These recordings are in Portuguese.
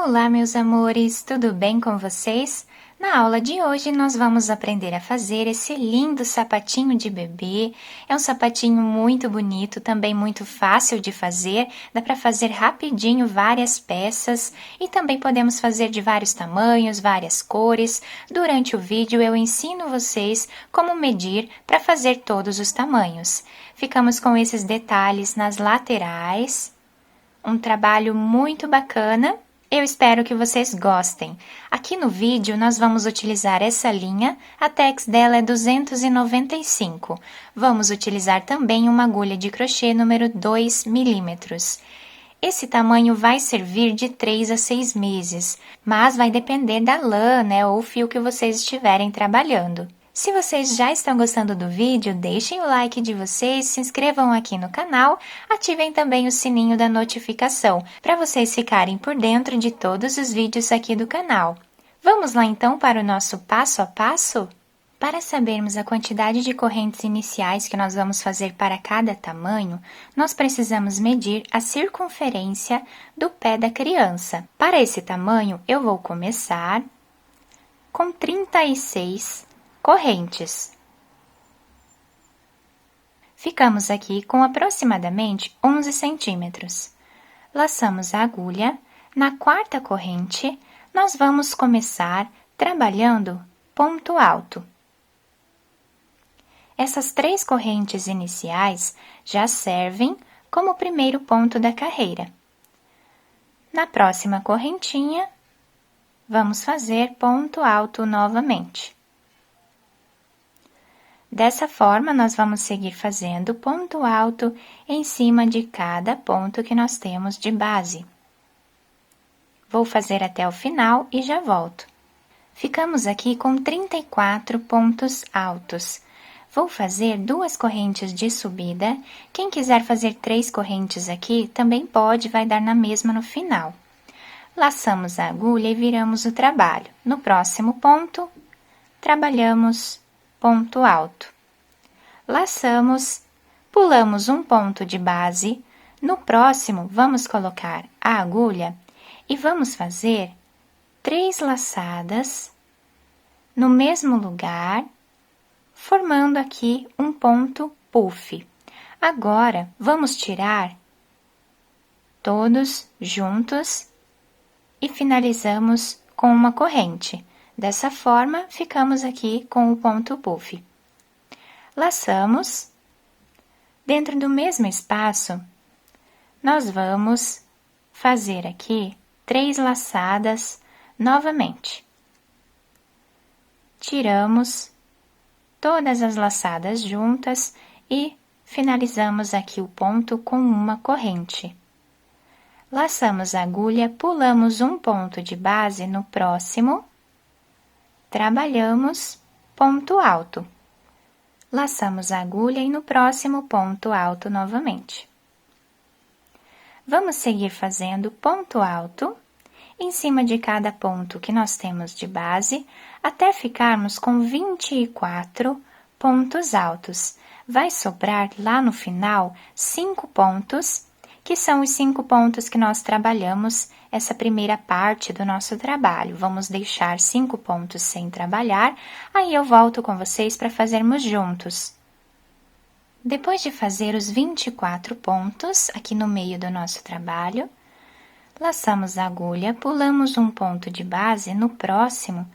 Olá, meus amores, tudo bem com vocês? Na aula de hoje, nós vamos aprender a fazer esse lindo sapatinho de bebê. É um sapatinho muito bonito, também muito fácil de fazer, dá para fazer rapidinho várias peças e também podemos fazer de vários tamanhos, várias cores. Durante o vídeo, eu ensino vocês como medir para fazer todos os tamanhos. Ficamos com esses detalhes nas laterais. Um trabalho muito bacana. Eu espero que vocês gostem. Aqui no vídeo, nós vamos utilizar essa linha, a tex dela é 295. Vamos utilizar também uma agulha de crochê número 2 milímetros. Esse tamanho vai servir de 3 a 6 meses, mas vai depender da lã, ou fio que vocês estiverem trabalhando. Se vocês já estão gostando do vídeo, deixem o like de vocês, se inscrevam aqui no canal, ativem também o sininho da notificação, para vocês ficarem por dentro de todos os vídeos aqui do canal. Vamos lá então para o nosso passo a passo? Para sabermos a quantidade de correntes iniciais que nós vamos fazer para cada tamanho, nós precisamos medir a circunferência do pé da criança. Para esse tamanho, eu vou começar com 36 correntes. Ficamos aqui com aproximadamente 11 centímetros. Laçamos a agulha. Na quarta corrente, nós vamos começar trabalhando ponto alto. Essas 3 correntes iniciais já servem como o primeiro ponto da carreira. Na próxima correntinha, vamos fazer ponto alto novamente. Dessa forma, nós vamos seguir fazendo ponto alto em cima de cada ponto que nós temos de base. Vou fazer até o final e já volto. Ficamos aqui com 34 pontos altos. Vou fazer 2 correntes de subida. Quem quiser fazer 3 correntes aqui, também pode, vai dar na mesma no final. Laçamos a agulha e viramos o trabalho. No próximo ponto, trabalhamos ponto alto. Laçamos, pulamos um ponto de base. No próximo, vamos colocar a agulha e vamos fazer 3 laçadas no mesmo lugar, formando aqui um ponto puff. Agora, vamos tirar todos juntos e finalizamos com uma corrente. Dessa forma, ficamos aqui com o ponto puff. Laçamos. Dentro do mesmo espaço, nós vamos fazer aqui 3 laçadas novamente. Tiramos todas as laçadas juntas e finalizamos aqui o ponto com uma corrente. Laçamos a agulha, pulamos um ponto de base no próximo. Trabalhamos ponto alto. Laçamos a agulha e no próximo ponto alto novamente. Vamos seguir fazendo ponto alto em cima de cada ponto que nós temos de base, até ficarmos com 24 pontos altos. Vai sobrar lá no final 5 pontos, que são os 5 pontos que nós trabalhamos essa primeira parte do nosso trabalho. Vamos deixar 5 pontos sem trabalhar, aí eu volto com vocês para fazermos juntos. Depois de fazer os 24 pontos aqui no meio do nosso trabalho, laçamos a agulha, pulamos um ponto de base, no próximo,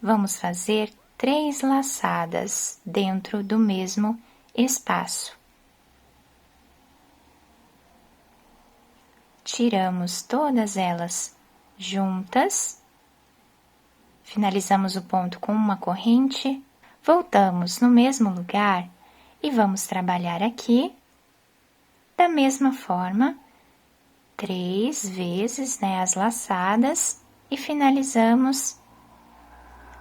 vamos fazer 3 laçadas dentro do mesmo espaço. Tiramos todas elas juntas, finalizamos o ponto com uma corrente, voltamos no mesmo lugar e vamos trabalhar aqui, da mesma forma, 3 vezes, as laçadas e finalizamos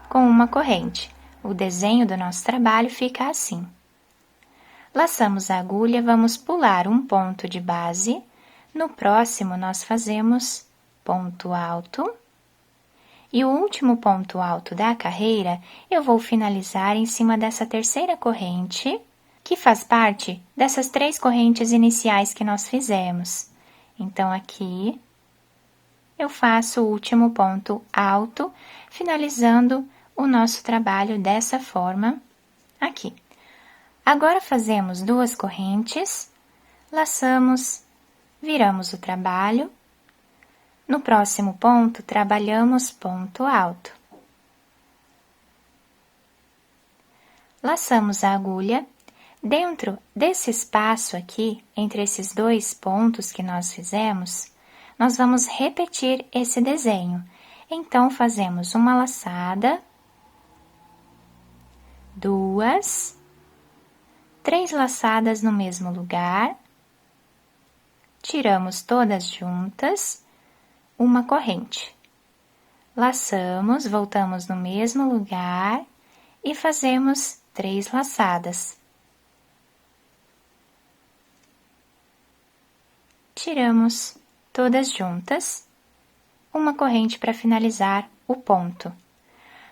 com uma corrente. O desenho do nosso trabalho fica assim. Laçamos a agulha, vamos pular um ponto de base. No próximo, nós fazemos ponto alto. E o último ponto alto da carreira, eu vou finalizar em cima dessa terceira corrente, que faz parte dessas 3 correntes iniciais que nós fizemos. Então, aqui, eu faço o último ponto alto, finalizando o nosso trabalho dessa forma aqui. Agora, fazemos 2 correntes, laçamos, viramos o trabalho. No próximo ponto, trabalhamos ponto alto. Laçamos a agulha. Dentro desse espaço aqui, entre esses 2 pontos que nós fizemos, nós vamos repetir esse desenho. Então, fazemos uma laçada, 2, 3 laçadas no mesmo lugar, tiramos todas juntas, uma corrente. Laçamos, voltamos no mesmo lugar e fazemos 3 laçadas. Tiramos todas juntas, uma corrente para finalizar o ponto.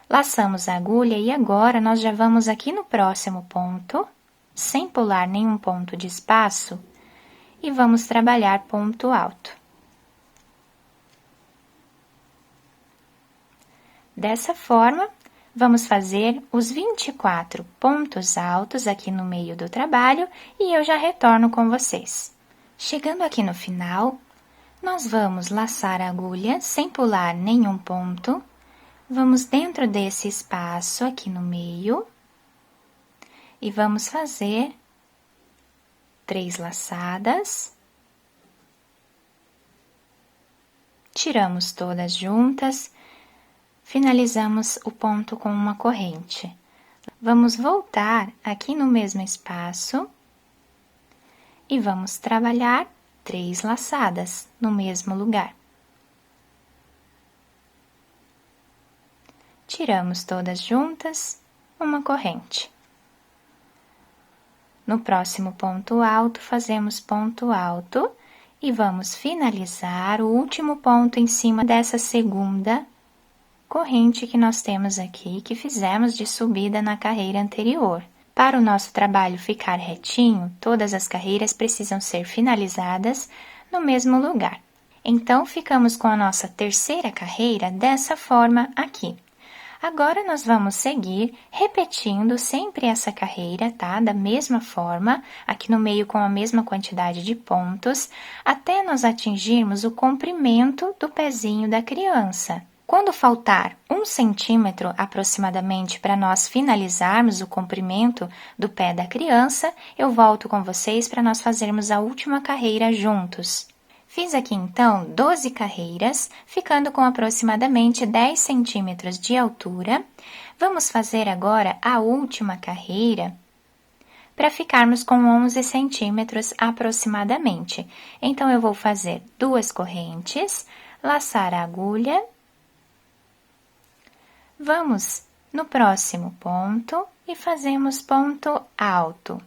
Laçamos a agulha e agora nós já vamos aqui no próximo ponto, sem pular nenhum ponto de espaço, e vamos trabalhar ponto alto. Dessa forma, vamos fazer os 24 pontos altos aqui no meio do trabalho e eu já retorno com vocês. Chegando aqui no final, nós vamos laçar a agulha sem pular nenhum ponto. Vamos dentro desse espaço aqui no meio e vamos fazer 3 laçadas. Tiramos todas juntas, finalizamos o ponto com uma corrente. Vamos voltar aqui no mesmo espaço e vamos trabalhar 3 laçadas no mesmo lugar. Tiramos todas juntas, uma corrente. No próximo ponto alto, fazemos ponto alto e vamos finalizar o último ponto em cima dessa segunda corrente que nós temos aqui, que fizemos de subida na carreira anterior. Para o nosso trabalho ficar retinho, todas as carreiras precisam ser finalizadas no mesmo lugar. Então, ficamos com a nossa terceira carreira dessa forma aqui. Agora, nós vamos seguir repetindo sempre essa carreira, tá? Da mesma forma, aqui no meio com a mesma quantidade de pontos, até nós atingirmos o comprimento do pezinho da criança. Quando faltar 1 centímetro aproximadamente para nós finalizarmos o comprimento do pé da criança, eu volto com vocês para nós fazermos a última carreira juntos. Fiz aqui então 12 carreiras, ficando com aproximadamente 10 centímetros de altura. Vamos fazer agora a última carreira para ficarmos com 11 centímetros aproximadamente. Então, eu vou fazer 2 correntes, laçar a agulha. Vamos no próximo ponto e fazemos ponto alto.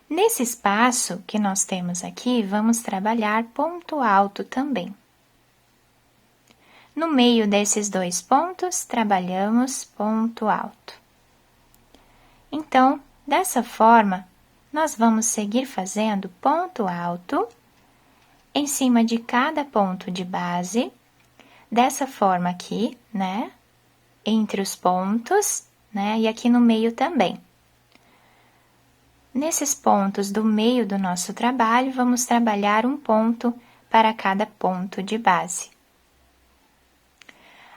Nesse espaço que nós temos aqui, vamos trabalhar ponto alto também. No meio desses 2 pontos, trabalhamos ponto alto. Então, dessa forma, nós vamos seguir fazendo ponto alto em cima de cada ponto de base, dessa forma aqui, né? Entre os pontos, né? E aqui no meio também. Nesses pontos do meio do nosso trabalho, vamos trabalhar um ponto para cada ponto de base.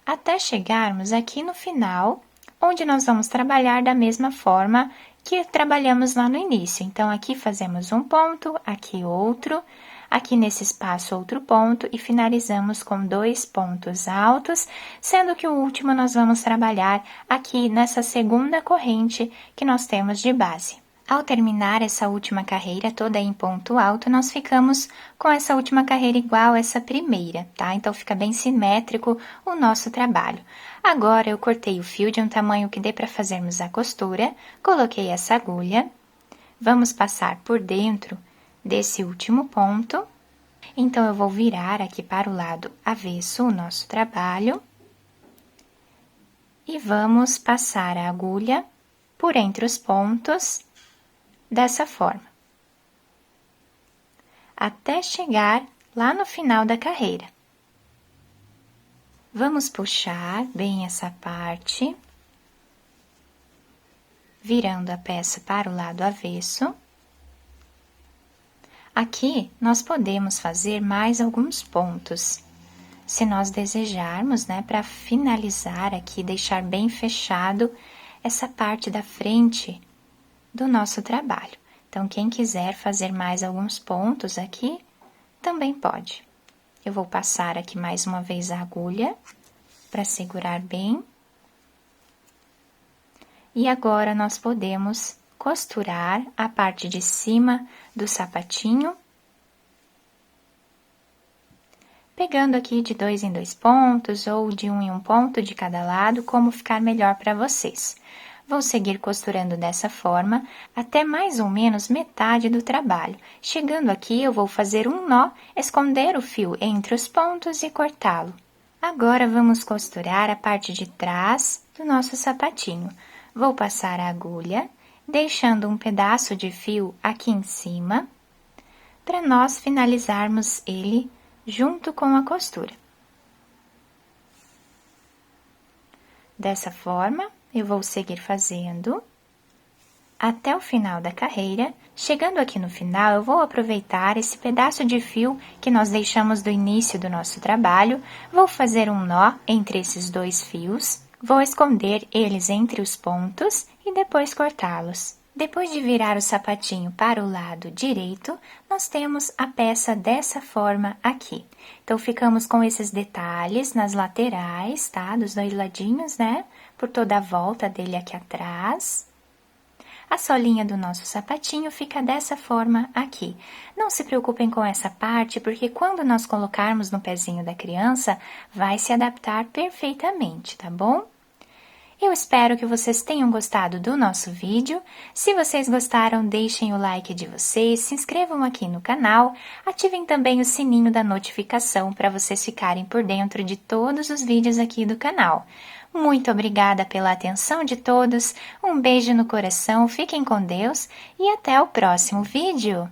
Até chegarmos aqui no final, onde nós vamos trabalhar da mesma forma que trabalhamos lá no início. Então, aqui fazemos um ponto, aqui outro, aqui nesse espaço outro ponto e finalizamos com 2 pontos altos, sendo que o último nós vamos trabalhar aqui nessa segunda corrente que nós temos de base. Ao terminar essa última carreira toda em ponto alto, nós ficamos com essa última carreira igual a essa primeira, tá? Então, fica bem simétrico o nosso trabalho. Agora, eu cortei o fio de um tamanho que dê para fazermos a costura, coloquei essa agulha, vamos passar por dentro desse último ponto. Então, eu vou virar aqui para o lado avesso o nosso trabalho e vamos passar a agulha por entre os pontos, dessa forma. até chegar lá no final da carreira. Vamos puxar bem essa parte, virando a peça para o lado avesso. Aqui, nós podemos fazer mais alguns pontos, se nós desejarmos, né, para finalizar aqui, deixar bem fechado essa parte da frente do nosso trabalho. Então, quem quiser fazer mais alguns pontos aqui, também pode. Eu vou passar aqui mais uma vez a agulha, para segurar bem. E agora, nós podemos costurar a parte de cima do sapatinho, pegando aqui de 2 em 2 pontos, ou de 1 em 1 ponto de cada lado, como ficar melhor para vocês. Vou seguir costurando dessa forma, até mais ou menos metade do trabalho. Chegando aqui, eu vou fazer um nó, esconder o fio entre os pontos e cortá-lo. Agora, vamos costurar a parte de trás do nosso sapatinho. Vou passar a agulha, deixando um pedaço de fio aqui em cima, para nós finalizarmos ele junto com a costura. Dessa forma, eu vou seguir fazendo até o final da carreira. Chegando aqui no final, eu vou aproveitar esse pedaço de fio que nós deixamos do início do nosso trabalho, vou fazer um nó entre esses 2 fios, vou esconder eles entre os pontos e depois cortá-los. Depois de virar o sapatinho para o lado direito, nós temos a peça dessa forma aqui. Então, ficamos com esses detalhes nas laterais, tá? Dos 2 ladinhos, né? Por toda a volta dele aqui atrás. A solinha do nosso sapatinho fica dessa forma aqui. Não se preocupem com essa parte, porque quando nós colocarmos no pezinho da criança, vai se adaptar perfeitamente, tá bom? Eu espero que vocês tenham gostado do nosso vídeo. Se vocês gostaram, deixem o like de vocês, se inscrevam aqui no canal, ativem também o sininho da notificação para vocês ficarem por dentro de todos os vídeos aqui do canal. Muito obrigada pela atenção de todos, um beijo no coração, fiquem com Deus e até o próximo vídeo!